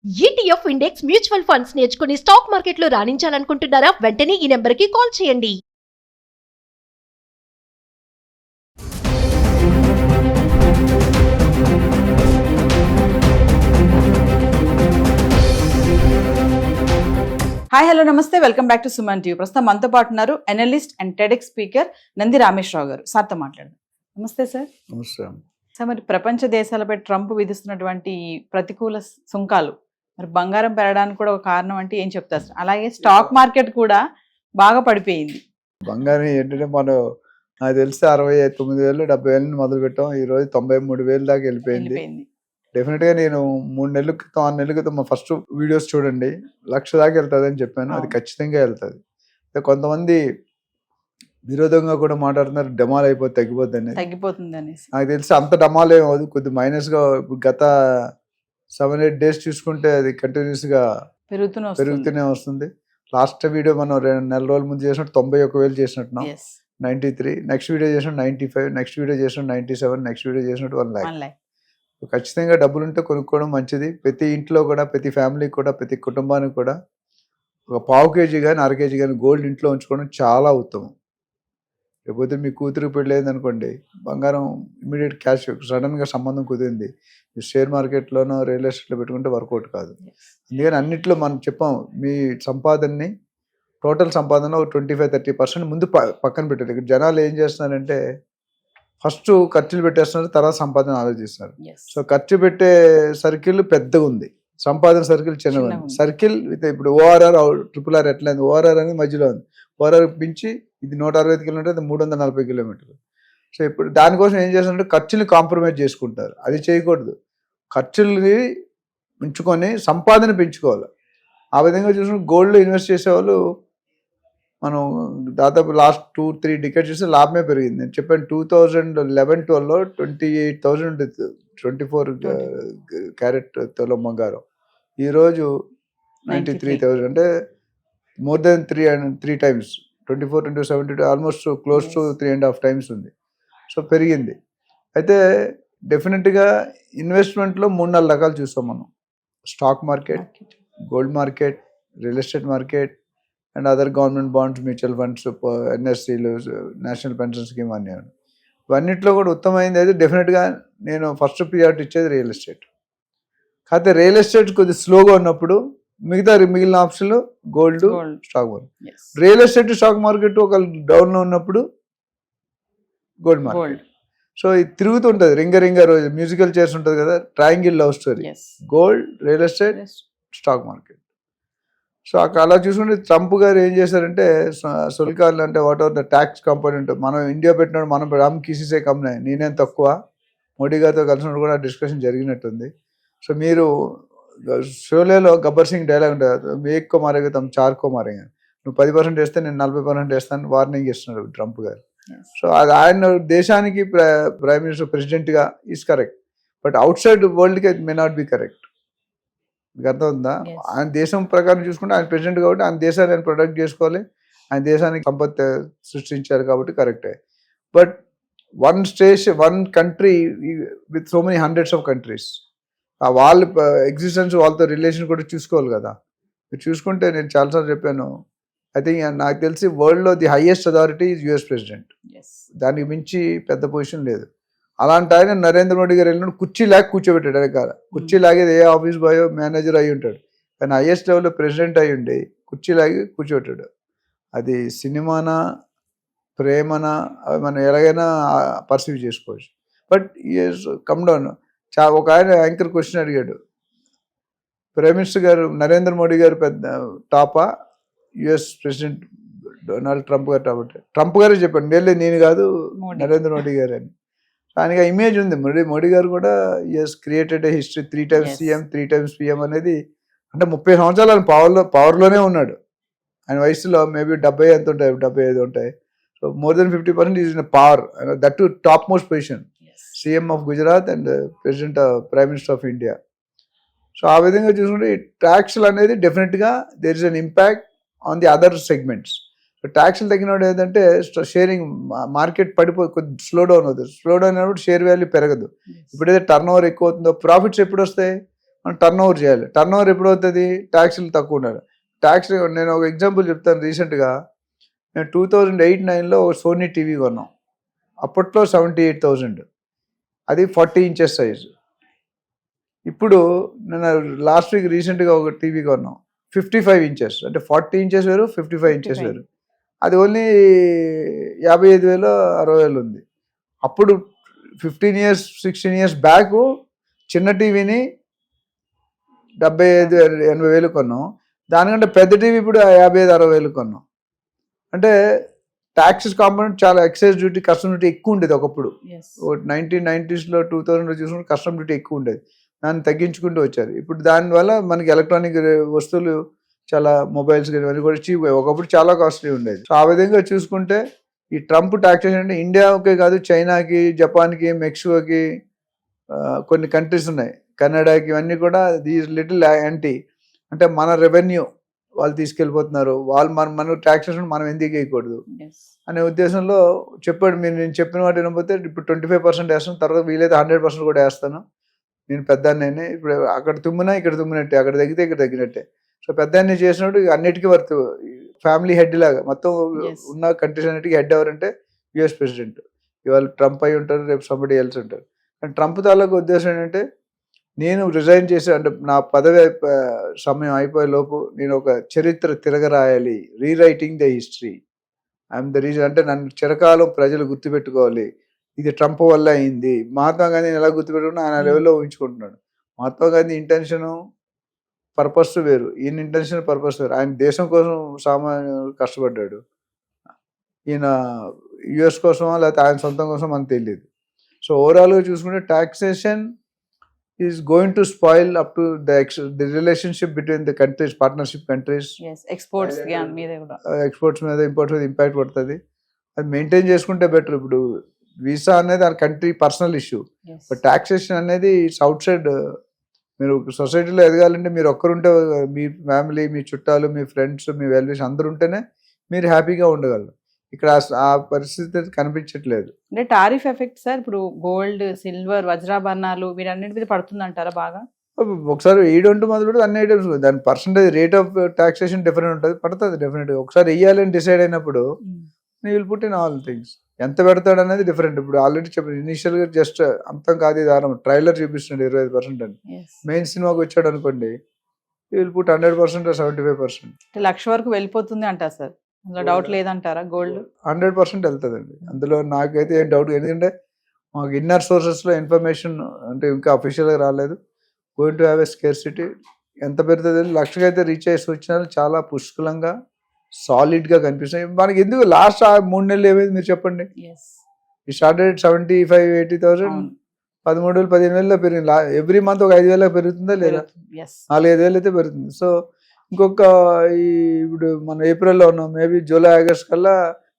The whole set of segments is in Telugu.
ఈటీఎఫ్ ఇండెక్స్ మ్యూచువల్ ఫండ్స్ నేర్చుకుని స్టాక్ మార్కెట్లో రాణించాలనుకుంటున్నారా? వెంటనే ఈ నెంబర్కి కాల్ చేయండి. హాయ్ హలో నమస్తే, welcome back to Suman TV. ప్రస్తుతం మనతో పాటు ఉన్నారు analyst and TEDx speaker Nandi Rameshwar Rao గారు. సార్తో మాట్లాడదాం. నమస్తే సార్. నమస్తే. సార్, మరి ప్రపంచ దేశాలపై ట్రంప్ విధిస్తున్నటువంటి ప్రతికూల సుంకాలు మరి బంగారం పెరగడానికి కూడా ఒక కారణం అంటే ఏం చెప్తారు సార్? అలాగే స్టాక్ మార్కెట్ కూడా బాగా పడిపోయింది. బంగారం ఏంటంటే మనం నాకు తెలిసి 69,000 70,000 మొదలు పెట్టాం. ఈ రోజు 93,000 దాకా వెళ్ళిపోయింది. డెఫినెట్ గా నేను 3 నెలల క్రితం 6 నెలల క్రితం మా ఫస్ట్ వీడియోస్ చూడండి, 1,00,000 దాకా వెళ్తుంది అని చెప్పాను. అది ఖచ్చితంగా వెళ్తుంది. కొంతమంది విరోధంగా కూడా మాట్లాడుతున్నారు, డమాల్ అయిపోతే తగ్గిపోతుంది అనేసి. నాకు తెలిసి అంత డమాల్ ఏం అవ్వదు, కొద్ది మైనస్ గా గత 7-8 డేస్ చూసుకుంటే అది కంటిన్యూస్ గా పెరుగుతూనే వస్తుంది. లాస్ట్ వీడియో మనం 2 నెలల రోజుల ముందు చేసినట్టు 91,000 చేసినట్టున్నాం, 93. నెక్స్ట్ వీడియో చేసినట్టు 95, నెక్స్ట్ వీడియో చేసినట్టు 97, నెక్స్ట్ వీడియో చేసినట్టు 1 lakh. ఖచ్చితంగా డబ్బులుంటే కొనుక్కోవడం మంచిది. ప్రతి ఇంట్లో కూడా, ప్రతి ఫ్యామిలీకి కూడా, ప్రతి కుటుంబానికి కూడా ఒక 1/4 kg కానీ 1/2 kg కానీ గోల్డ్ ఇంట్లో ఉంచుకోవడం చాలా ఉత్తమం. లేకపోతే మీ కూతురు పెళ్ళలేదు అనుకోండి, బంగారం ఇమీడియట్ క్యాష్ సడన్గా సంబంధం కుదిరింది, షేర్ మార్కెట్లోనో రియల్ ఎస్టేట్లో పెట్టుకుంటే వర్కౌట్ కాదు. అందుకని అన్నింటిలో మనం చెప్పాం, మీ సంపాదనని టోటల్ సంపాదన 25-30% ముందు పక్కన పెట్టారు. ఇక్కడ జనాలు ఏం చేస్తున్నారంటే ఫస్ట్ ఖర్చులు పెట్టేస్తున్నారు, తర్వాత సంపాదన ఆలోచిస్తున్నారు. సో ఖర్చు పెట్టే సర్కిల్ పెద్దగా ఉంది, సంపాదన సర్కిల్ చిన్నగా ఉంది. సర్కిల్ ఇప్పుడు ORR RRR ఎట్లా ఉంది, ORR అనేది మధ్యలో ఉంది. ORR పెంచి ఇది 160 కిలోమీటర్, అది 340 కిలోమీటర్లు. సో ఇప్పుడు దానికోసం ఏం చేస్తారంటే ఖర్చుని కాంప్రమైజ్ చేసుకుంటారు. అది చేయకూడదు. ఖర్చుల్ని ఉంచుకొని సంపాదన పెంచుకోవాలి. ఆ విధంగా చూసుకుని గోల్డ్లో ఇన్వెస్ట్ చేసేవాళ్ళు మనం దాదాపు లాస్ట్ 2-3 డికెట్స్ చూస్తే లాభమే పెరిగింది. నేను చెప్పాను 2011-12లో 28,000 24 క్యారెట్ తులం బంగారం. ఈరోజు 93,000, అంటే more than 3 times. 24-72 almost close to 3.5 times ఉంది. సో పెరిగింది. అయితే డెఫినెట్గా ఇన్వెస్ట్మెంట్లో 3-4 రకాలు చూస్తాం మనం: stock market, gold market, real estate market and other government bonds, mutual funds, NSCలు, నేషనల్ పెన్షన్ స్కీమ్ అన్నీ. ఇవన్నిట్లో కూడా ఉత్తమమైనది అయితే డెఫినెట్గా నేను ఫస్ట్ ప్రియారిటీ ఇచ్చేది రియల్ ఎస్టేట్. కాకపోతే రియల్ ఎస్టేట్ కొద్దిగా స్లోగా ఉన్నప్పుడు మిగిలిన ఆప్షన్లు gold, stock market. Real estate, stock market ఒక డౌన్లో ఉన్నప్పుడు గోల్డ్ మార్కెట్. సో ఇది తిరుగుతుంటుంది, రింగ రోజు మ్యూజికల్ చైర్స్ ఉంటుంది కదా, triangle love story, gold, real estate, stock market. So అలా చూసుకుంటే ట్రంప్ గారు ఏం చేశారంటే సుల్కాలు అంటే what are the tax component, మనం ఇండియా పెట్టినప్పుడు మనం రామ్ కిసిసే కమ్నే నేనేం తక్కువ, మోడీ గారితో కలిసినప్పుడు కూడా డిస్కషన్ జరిగినట్టుంది. సో మీరు షోలేలో గబ్బర్ సింగ్ డైలాగ్ ఉంటుంది, మేక్కో మారేగా తమ చార్కో మారేగా, నువ్వు 10% వేస్తే నేను 40% వేస్తాను వార్నింగ్ ఇస్తున్నాడు ట్రంప్ గారు. సో అది ఆయన దేశానికి ప్రైమ్ మినిస్టర్, ప్రెసిడెంట్గా is correct, but outside వరల్డ్కి it may not be correct. మీకు అర్థం ఉందా? ఆయన దేశం ప్రకారం చూసుకుంటే ఆయన ప్రెసిడెంట్ కాబట్టి ఆయన దేశాన్ని ఆయన ప్రొటెక్ట్ చేసుకోవాలి, ఆయన దేశానికి సంపత్తి సృష్టించారు కాబట్టి కరెక్టే. But one country with so many hundreds of countries, వాళ్ళ ఎగ్జిస్టెన్స్, వాళ్ళతో రిలేషన్ కూడా చూసుకోవాలి కదా. మీరు చూసుకుంటే నేను చాలాసార్లు చెప్పాను, ఐ థింక్ నాకు తెలిసి వరల్డ్లో the highest authority is US president. దానికి మించి పెద్ద పొజిషన్ లేదు. అలాంటి ఆయన నరేంద్ర మోడీ గారు వెళ్ళినప్పుడు కుర్చీ లాగి కూర్చోబెట్టాడు. వెనకాల కుర్చీ లాగేది ఏ ఆఫీస్ బాయో మేనేజర్ అయి ఉంటాడు, కానీ హైయెస్ట్ లెవెల్లో ప్రెసిడెంట్ అయి ఉండి కుర్చీ లాగి కూర్చోబెట్టాడు. అది సినిమానా ప్రేమనా అవి మనం ఎలాగైనా పర్సీవ్ చేసుకోవచ్చు. But is come down. ఒక ఆయన యాంకర్ క్వశ్చన్ అడిగాడు, ప్రైమ్ మినిస్టర్ గారు నరేంద్ర మోడీ గారు పెద్ద టాపా, US ప్రెసిడెంట్ డొనాల్డ్ ట్రంప్ గారు టాప్? ట్రంప్ గారే చెప్పాడు, నేను కాదు నరేంద్ర మోడీ గారు అని. దానికి ఇమేజ్ ఉంది. మోడీ గారు కూడా has created a history, 3 times CM 3 times PM అనేది. అంటే 30 సంవత్సరాలు ఆయన పవర్లోనే ఉన్నాడు. ఆయన వయసులో మేబీ 70 ఎంత ఉంటాయి, 75 ఉంటాయి. So more than 50% is in power, that to top most position, CM of Gujarat and president prime minister of India. So ఆ విధంగా చూసుకుంటే ఈ ట్యాక్స్లు అనేది డెఫినెట్గా there is an impact on the other segments. ట్యాక్స్లు తగ్గినప్పుడు ఏంటంటే షేరింగ్ మార్కెట్ పడిపోయి కొద్ది స్లో డౌన్ అవుతుంది. స్లో డౌన్ అయినప్పుడు షేర్ వాల్యూ పెరగదు. ఇప్పుడైతే టర్న్ ఓవర్ ఎక్కువ అవుతుందో ప్రాఫిట్స్ ఎప్పుడు వస్తాయి? టర్న్ ఓవర్ చేయాలి. టర్న్ ఓవర్ ఎప్పుడు అవుతుంది? ట్యాక్స్లు తక్కువ ఉండాలి. ట్యాక్స్ నేను ఒక ఎగ్జాంపుల్ చెప్తాను. రీసెంట్గా నేను 2008-9లో సోనీ టీవీ కొన్నాం. అప్పట్లో 78,000, అది 40 ఇంచెస్ సైజు. ఇప్పుడు నేను లాస్ట్ వీక్ రీసెంట్గా ఒక టీవీ కొన్నాం 55 ఇంచెస్, అంటే 40 ఇంచెస్ వేరు, 55 ఇంచెస్ వేరు. అది ఓన్లీ 55,000 60,000 ఉంది. అప్పుడు 15 years 16 years బ్యాక్ చిన్న టీవీని 75,000-80,000 కొన్నాం. దానికంటే పెద్ద టీవీ ఇప్పుడు 55,000-60,000 కొన్నాం. అంటే ట్యాక్సెస్ కాంపోనెంట్ చాలా, ఎక్సైజ్ డ్యూటీ, కస్టమ్ డ్యూటీ ఎక్కువ ఉండేది ఒకప్పుడు. 1990s-లో 2000లో చూసుకుంటే కస్టమ్ డ్యూటీ ఎక్కువ ఉండేది. దాన్ని తగ్గించుకుంటూ వచ్చారు. ఇప్పుడు దానివల్ల మనకి ఎలక్ట్రానిక్ వస్తువులు చాలా, మొబైల్స్ ఇవన్నీ కూడా చీప్. ఒకప్పుడు చాలా కాస్ట్లీ ఉండేది. సో ఆ విధంగా చూసుకుంటే ఈ ట్రంప్ టాక్సేషన్ అంటే ఇండియాకే కాదు, చైనాకి, జపాన్కి, మెక్సికోకి, కొన్ని కంట్రీస్ ఉన్నాయి, కెనడాకి, ఇవన్నీ కూడా దీస్ లిటిల్ యాంటీ. అంటే మన రెవెన్యూ వాళ్ళు తీసుకెళ్ళిపోతున్నారు, వాళ్ళు మన ట్యాక్సేషన్ మనం ఎందుకు వేయకూడదు అనే ఉద్దేశంలో చెప్పాడు. నేను చెప్పిన వాటి వినకపోతే ఇప్పుడు 25% వేస్తాను, తర్వాత వీలైతే 100% కూడా వేస్తాను. నేను పెద్దాన్ని ఇప్పుడు అక్కడ తుమ్మినా ఇక్కడ తుమ్మినట్టే, అక్కడ తగ్గితే ఇక్కడ తగ్గినట్టే. సో పెద్దాన్ని చేసినప్పుడు అన్నిటికీ వర్త్. ఫ్యామిలీ హెడ్ లాగా మొత్తం ఉన్న కంట్రీస్ అన్నిటికీ హెడ్ ఎవరంటే యుఎస్ ప్రెసిడెంట్. ఇవాళ ట్రంప్ అయి ఉంటారు, రేపు సంబడి ఎల్స్ ఉంటారు. కానీ ట్రంప్ తాలూకు ఉద్దేశం ఏంటంటే, నేను రిజైన్ చేసి, అంటే నా పదవి సమయం అయిపోయే లోపు నేను ఒక చరిత్ర తిరగరాయాలి, rewriting the history, I'm the reason. అంటే నన్ను చిరకాలం ప్రజలు గుర్తుపెట్టుకోవాలి, ఇది ట్రంప్ వల్ల అయింది. మహాత్మా గాంధీని ఎలా గుర్తుపెట్టుకున్నా ఆయన లెవెల్లో ఊహించుకుంటున్నాడు. మహాత్మా గాంధీ ఇంటెన్షను, పర్పస్ వేరు, ఈయన ఇంటెన్షన్, పర్పస్ వేరు. ఆయన దేశం కోసం కష్టపడ్డాడు. ఈయన యుఎస్ కోసమా లేకపోతే ఆయన సొంతం కోసం మనకు తెలియదు. సో ఓవరాల్గా చూసుకుంటే taxation is going to spoil up to the relationship between the countries, partnership countries. Yes, exports మీద కూడా, ఎక్స్పోర్ట్స్ మీద, ఇంపోర్ట్స్ మీద ఇంపాక్ట్ పడుతుంది. అది మెయింటైన్ చేసుకుంటే బెటర్. ఇప్పుడు వీసా అనేది ఆ country personal issue, but taxation అనేది ఇట్స్ అవుట్ సైడ్. మీరు సొసైటీలో ఎదగాలంటే మీరు ఒక్కరుంటే, మీ ఫ్యామిలీ, మీ చుట్టాలు, మీ ఫ్రెండ్స్, మీ వెల్విష్ అందరూ ఉంటేనే మీరు హ్యాపీగా ఉండగలరు. ఇక్కడ ఆ పరిస్థితి కనిపించట్లేదు. అంటే టారిఫ్ ఎఫెక్ట్ సార్, ఇప్పుడు గోల్డ్, సిల్వర్, వజ్రాభరణాలు వీరన్నిటి మీద పడుతుంది అంటారా బాగా? ఒకసారి వేయడంటూ మొదలు పెడితే అన్ని ఐటమ్స్, దాని percentage rate of taxation different ఉంటుంది, పడుతుంది డెఫినెట్గా. ఒకసారి వేయాలని డిసైడ్ అయినప్పుడు నీ will put in all things. ఎంత పెడతాడు అనేది డిఫరెంట్. ఇప్పుడు ఆల్రెడీ చెప్పాను, ఇనిషియల్గా జస్ట్ అంతం కాదు ఇది ఆరం, ట్రైలర్ చూపిస్తున్నాడు 25% అని. మెయిన్ సినిమాకి వచ్చాడు అనుకోండి, యూ విల్ పుట్ 100% 75%. లక్ష వరకు వెళ్ళిపోతుంది అంటారు సార్, అందులో డౌట్ లేదంటారా? గోల్డ్ 100% వెళ్తుందండి, అందులో నాకైతే ఏం డౌట్. ఎందుకంటే మాకు ఇన్నర్ సోర్సెస్లో ఇన్ఫర్మేషన్ అంటే ఇంకా అఫీషియల్గా రాలేదు. Going to have a scarcity. ఎంత పెరుగుతుంది, లక్షకైతే రీచ్ అయ్యే సూచనలు చాలా పుష్కలంగా సాలిడ్గా కనిపిస్తాయి. మనకి ఎందుకు లాస్ట్ 3 నెలలు ఏమైంది మీరు చెప్పండి? ఈ స్టార్టెడ్ 75,000-80,000, 13,000-15,000 పెరిగింది. ఎవ్రీ మంత్ ఒక 5,000 పెరుగుతుందా లేదా? 4-5,000 అయితే పెరుగుతుంది. సో ఇంకొక ఇప్పుడు మనం ఏప్రిల్లో ఉన్నాం, మేబీ జూలై ఆగస్ట్ కల్లా,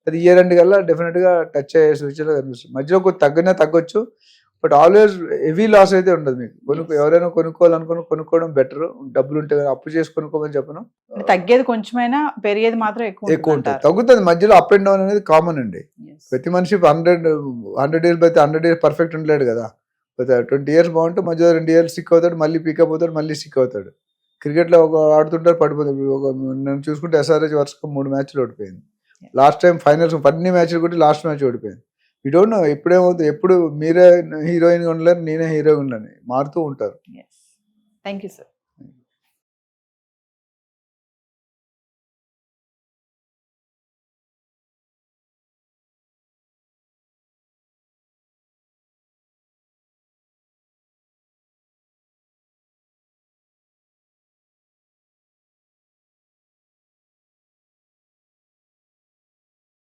అది ఇయర్ ఎండ్ కల్లా డెఫినెట్గా టచ్ అయ్యే సూచనలు కనిపిస్తుంది. మధ్యలో కొంచెం తగ్గొచ్చు, బట్ ఆల్వేస్ హెవీ లాస్ అయితే ఉండదు మీకు. ఎవరైనా కొనుక్కోవడం బెటర్. డబ్బులు ఉంటే అప్పు చేసి కొనుక్కోమని చెప్పను. తగ్గేది కొంచెమైనా, పెరిగేది మాత్రం ఎక్కువ ఉంటుంది. తగ్గుతుంది మధ్యలో, అప్ అండ్ డౌన్ అనేది కామన్ అండి. ప్రతి మనిషి 100 years అయితే 100 years పర్ఫెక్ట్ ఉండలేడు కదా. 20 years బాగుంటే మధ్యలో 2 years సిక్ అవుతాడు, మళ్ళీ పికప్ అవుతాడు, మళ్ళీ సిక్ అవుతాడు. క్రికెట్లో ఒక ఆడుతుంటారు, పడిపోతాడు. నేను చూసుకుంటే SRH వరుసగా 3 మ్యాచ్లు ఓడిపోయింది. లాస్ట్ టైం ఫైనల్స్ అన్ని మ్యాచ్లు కొట్టి లాస్ట్ మ్యాచ్ ఓడిపోయింది. యూ డోంట్ నో ఎప్పుడేమవుతుంది. ఎప్పుడు మీరే హీరోయిన్గా ఉండలేరు, నేనే హీరోగా ఉండలేను, మారుతూ ఉంటారు. Thank you sir.